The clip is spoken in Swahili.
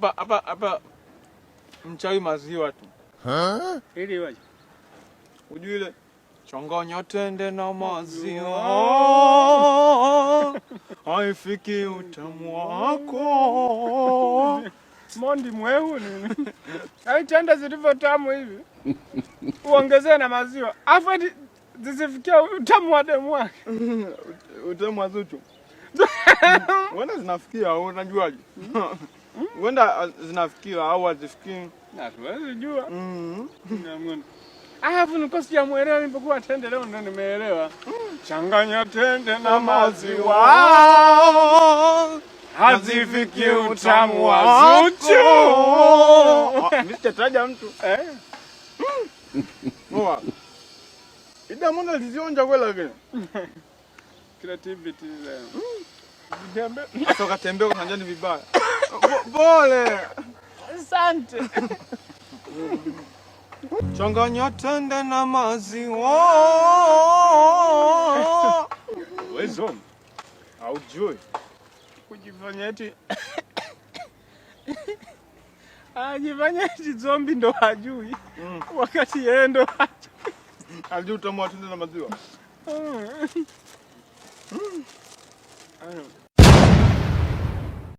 Hapa mchawi maziwa tu. Ili waje. Ujue ile changanya tende na maziwa. Haifiki utamu wako. Mondi mwehu nini? Hai tende zilivyo tamu hivi. Uongezee na maziwa. Afu zisifikia utamu wa demu wake. Utamu wa Zuchu. Wenda zinafikia unajuaje? Wenda zinafikia au hazifikii? Na tuwezi jua. Alafu niko sijamuelewa nilipokuwa tende, leo ndo nimeelewa. Changanya tende na maziwa. Hazifiki utamu wa Zuchu. Mimi sitataja mtu. Poa. Ida mbona lizionja kweli lakini? Creativity leo. Jambe. Atoka tembea kwa sanjani vibaya. Pole. Asante. Changanya tende na maziwa. Wezo. Haujui. Kujifanya eti. Ajifanya eti zombie ndo hajui. Wakati yeye ndo hajui. Alijua utamu wa tende na maziwa. I don't